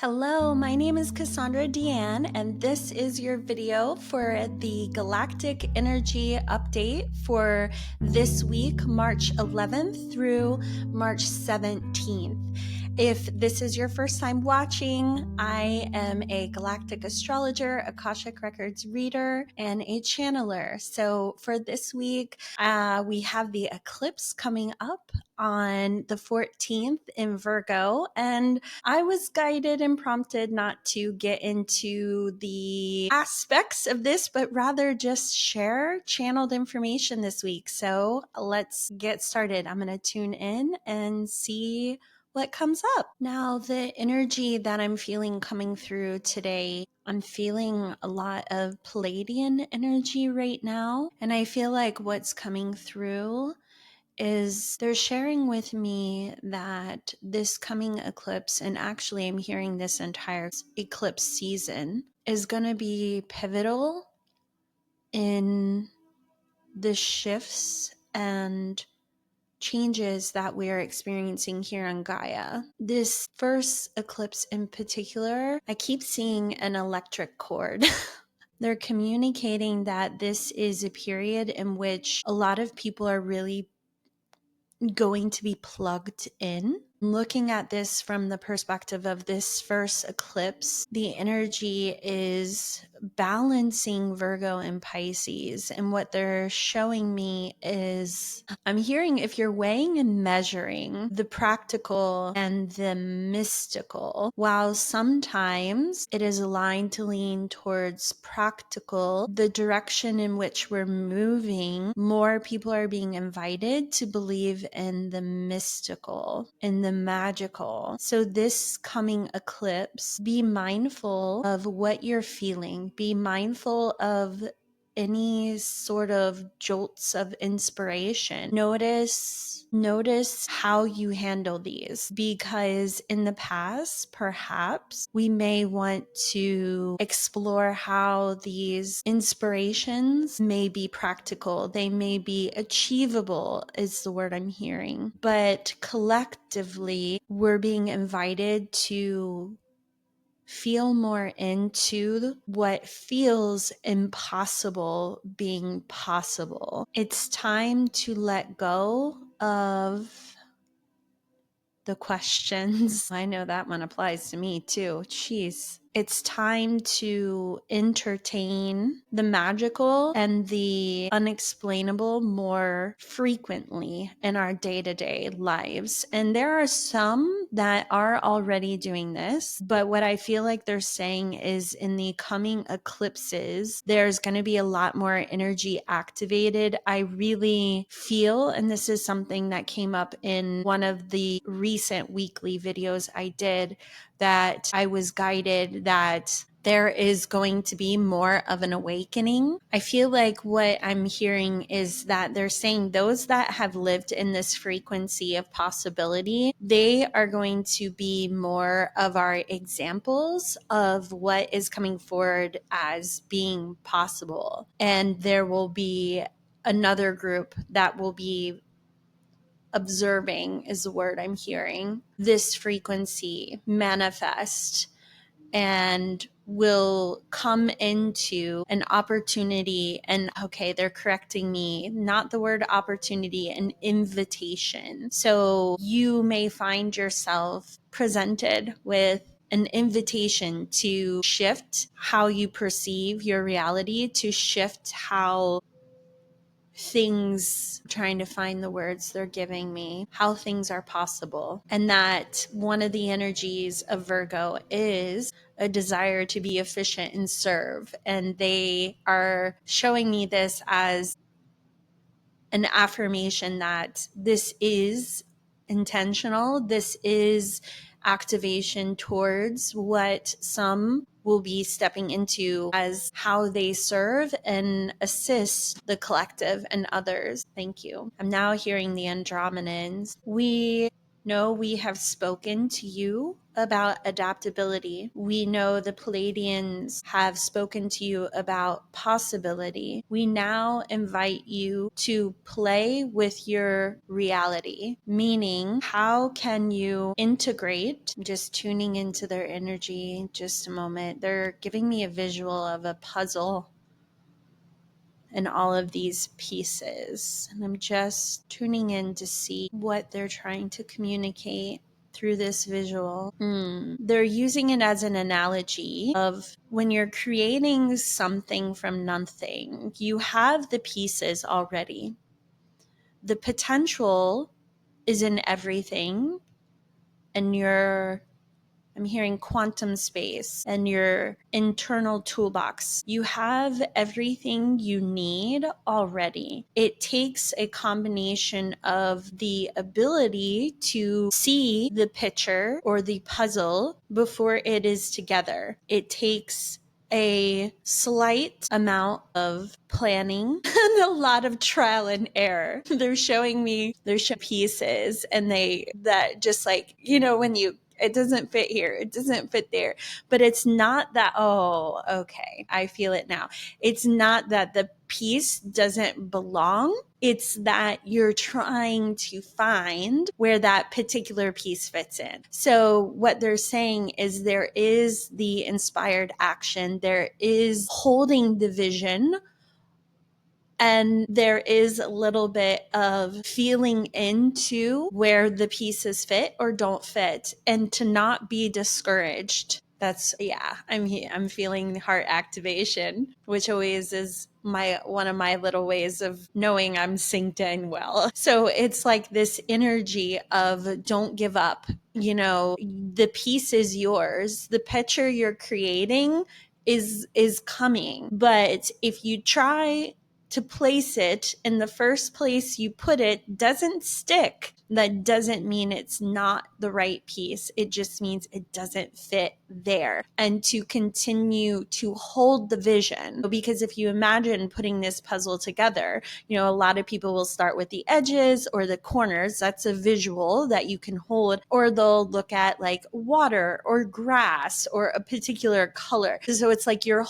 Hello, my name is Cassandra DeAnn, and this is your video for the Galactic Energy update for this week, March 11th through March 17th. If this is your first time watching, I am a galactic astrologer, Akashic Records reader, and a channeler. So for this week, we have the eclipse coming up on the 14th in Virgo, and I was guided and prompted not to get into the aspects of this, but rather just share channeled information this week. So let's get started. I'm going to tune in and see what comes up. Now, the energy that I'm feeling coming through today, I'm feeling a lot of Pleiadian energy right now. And I feel like what's coming through is they're sharing with me that this coming eclipse, and actually I'm hearing this entire eclipse season, is going to be pivotal in the shifts and changes that we are experiencing here on Gaia. This first eclipse in particular, I keep seeing an electric cord. They're communicating that this is a period in which a lot of people are really going to be plugged in. Looking at this from the perspective of this first eclipse, the energy is balancing Virgo and Pisces. And what they're showing me is, I'm hearing if you're weighing and measuring the practical and the mystical, while sometimes it is aligned to lean towards practical, the direction in which we're moving, more people are being invited to believe in the mystical, in the magical. So this coming eclipse, be mindful of what you're feeling. Be mindful of any sort of jolts of inspiration. Notice how you handle these, because in the past, perhaps we may want to explore how these inspirations may be practical. They may be achievable, is the word I'm hearing. But collectively, we're being invited to feel more into what feels impossible being possible. It's time to let go of the questions. I know that one applies to me too. Jeez. It's time to entertain the magical and the unexplainable more frequently in our day-to-day lives. And there are some that are already doing this, but what I feel like they're saying is in the coming eclipses, there's going to be a lot more energy activated. I really feel, and this is something that came up in one of the recent weekly videos I did, that I was guided that there is going to be more of an awakening. I feel like what I'm hearing is that they're saying those that have lived in this frequency of possibility, they are going to be more of our examples of what is coming forward as being possible. And there will be another group that will be observing, is the word I'm hearing, this frequency manifest, and will come into an opportunity. And okay, they're correcting me, not the word opportunity, an invitation. So you may find yourself presented with an invitation to shift how you perceive your reality, to shift how things, trying to find the words they're giving me, how things are possible. And that one of the energies of Virgo is a desire to be efficient and serve. And they are showing me this as an affirmation that this is intentional. This is activation towards what some will be stepping into as how they serve and assist the collective and others. Thank you. I'm now hearing the Andromedans. We No, we have spoken to you about adaptability. We know the Pleiadians have spoken to you about possibility. We now invite you to play with your reality, meaning how can you integrate, just tuning into their energy, just a moment. They're giving me a visual of a puzzle and all of these pieces. And I'm just tuning in to see what they're trying to communicate through this visual. They're using it as an analogy of when you're creating something from nothing, you have the pieces already. The potential is in everything, and I'm hearing quantum space and your internal toolbox. You have everything you need already. It takes a combination of the ability to see the picture or the puzzle before it is together. It takes a slight amount of planning and a lot of trial and error. They're showing pieces, and that just like, when it doesn't fit here, it doesn't fit there. But it's not that, oh, okay, I feel it now. It's not that the piece doesn't belong. It's that you're trying to find where that particular piece fits in. So what they're saying is there is the inspired action, there is holding the vision, and there is a little bit of feeling into where the pieces fit or don't fit, and to not be discouraged. I'm feeling heart activation, which always is one of my little ways of knowing I'm synced in well. So it's like this energy of don't give up. The piece is yours. The picture you're creating is coming. But if you try to place it in the first place you put it doesn't stick, that doesn't mean it's not the right piece. It just means it doesn't fit there. And to continue to hold the vision, because if you imagine putting this puzzle together, a lot of people will start with the edges or the corners. That's a visual that you can hold, or they'll look at like water or grass or a particular color. So it's like you're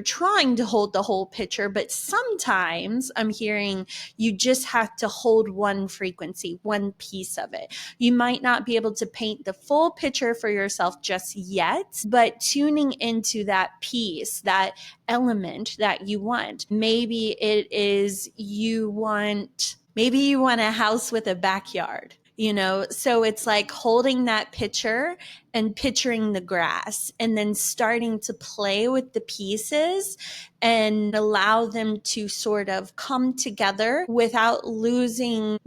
trying to hold the whole picture, but sometimes I'm hearing you just have to hold one frequency, one piece of it. You might not be able to paint the full picture for yourself just yet, but tuning into that piece, that element that you want. Maybe it is maybe you want a house with a backyard. So it's like holding that picture and picturing the grass, and then starting to play with the pieces and allow them to sort of come together without losing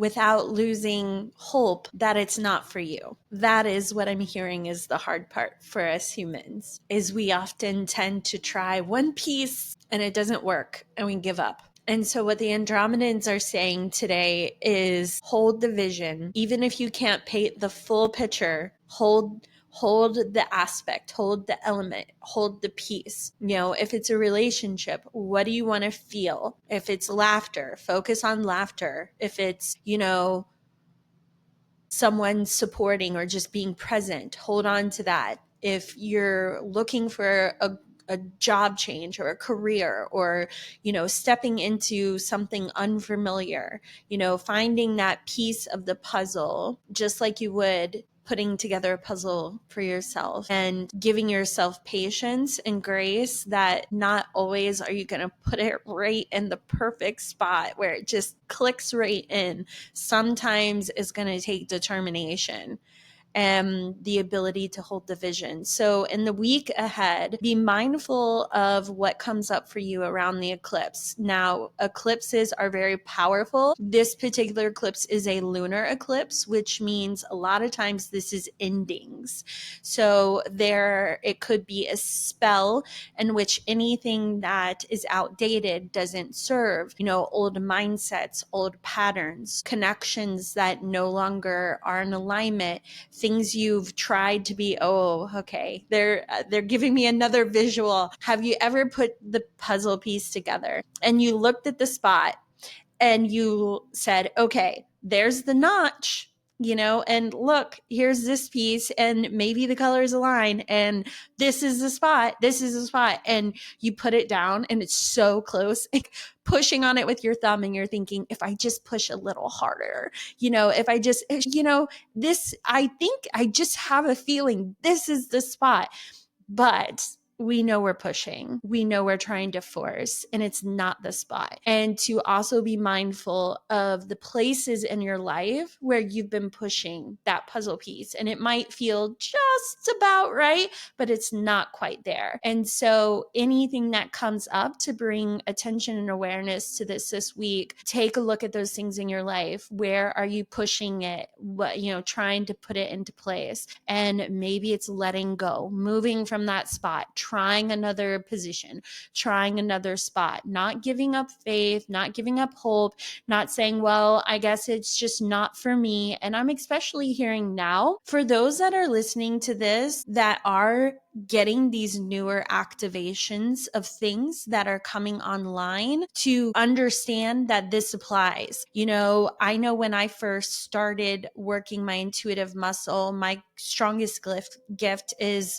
hope that it's not for you. That is what I'm hearing is the hard part for us humans, is we often tend to try one piece and it doesn't work and we give up. And so what the Andromedans are saying today is hold the vision. Even if you can't paint the full picture, hold the aspect, hold the element, hold the piece. If it's a relationship, what do you want to feel? If it's laughter, focus on laughter. If it's, someone supporting or just being present, hold on to that. If you're looking for a job change or a career, or stepping into something unfamiliar, finding that piece of the puzzle, just like you would putting together a puzzle for yourself, and giving yourself patience and grace that not always are you going to put it right in the perfect spot where it just clicks right in. Sometimes it's going to take determination and the ability to hold the vision. So in the week ahead, be mindful of what comes up for you around the eclipse. Now, eclipses are very powerful. This particular eclipse is a lunar eclipse, which means a lot of times this is endings. So it could be a spell in which anything that is outdated doesn't serve, old mindsets, old patterns, connections that no longer are in alignment, things you've tried to be, okay, they're giving me another visual. Have you ever put the puzzle piece together and you looked at the spot and you said, okay, there's the notch, and look, here's this piece and maybe the colors align and this is the spot, and you put it down and it's so close, like pushing on it with your thumb, and you're thinking, if I just push a little harder, if I just, this, I think I just have a feeling this is the spot. But we know we're pushing. We know we're trying to force, and it's not the spot. And to also be mindful of the places in your life where you've been pushing that puzzle piece. And it might feel just about right, but it's not quite there. And so anything that comes up to bring attention and awareness to this week, take a look at those things in your life. Where are you pushing it? What, trying to put it into place. And maybe it's letting go, moving from that spot, trying another position, trying another spot, not giving up faith, not giving up hope, not saying, well, I guess it's just not for me. And I'm especially hearing now, for those that are listening to this that are getting these newer activations of things that are coming online, to understand that this applies. I know when I first started working my intuitive muscle, my strongest gift is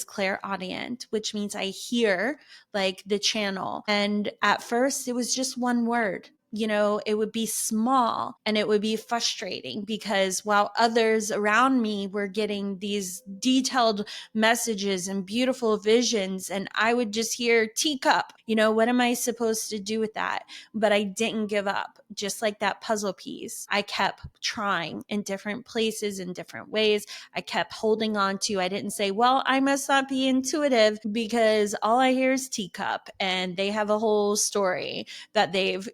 clairaudient, which means I hear like the channel. And at first it was just one word. It would be small and it would be frustrating, because while others around me were getting these detailed messages and beautiful visions, and I would just hear teacup, what am I supposed to do with that? But I didn't give up. Just like that puzzle piece, I kept trying in different places, in different ways. I kept holding on to. I didn't say, well, I must not be intuitive because all I hear is teacup, and they have a whole story that they've,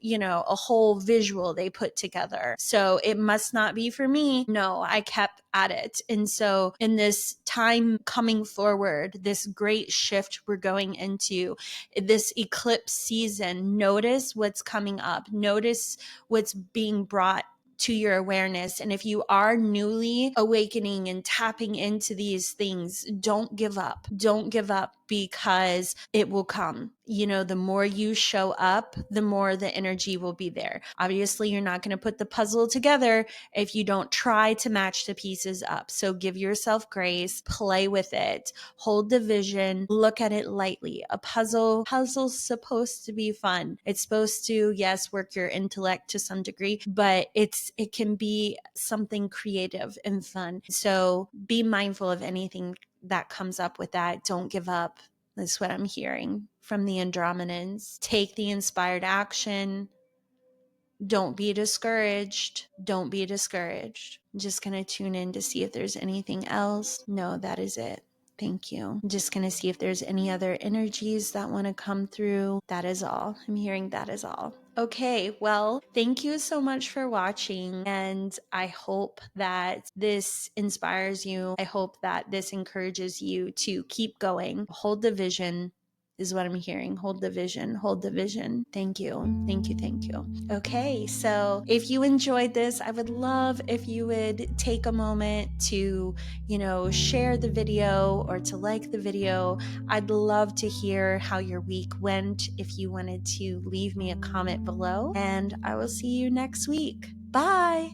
a whole visual they put together, so it must not be for me. No, I kept at it. And so in this time coming forward, this great shift we're going into, this eclipse season, notice what's coming up, notice what's being brought to your awareness. And if you are newly awakening and tapping into these things, don't give up. Don't give up, because it will come. The more you show up, the more the energy will be there. Obviously, you're not going to put the puzzle together if you don't try to match the pieces up. So give yourself grace, play with it, hold the vision, look at it lightly. A puzzle's supposed to be fun. It's supposed to, yes, work your intellect to some degree, but it can be something creative and fun. So be mindful of anything that comes up with that. Don't give up. That's what I'm hearing from the Andromedans. Take the inspired action. Don't be discouraged. Don't be discouraged. I'm just going to tune in to see if there's anything else. No, that is it. Thank you. I'm just going to see if there's any other energies that want to come through. That is all. I'm hearing that is all. Okay, well, thank you so much for watching, and I hope that this inspires you. I hope that this encourages you to keep going. Hold the vision is what I'm hearing. Hold the vision. Hold the vision. Thank you. Thank you. Thank you. Okay, so if you enjoyed this, I would love if you would take a moment to, share the video or to like the video. I'd love to hear how your week went. If you wanted to leave me a comment below, and I will see you next week. Bye.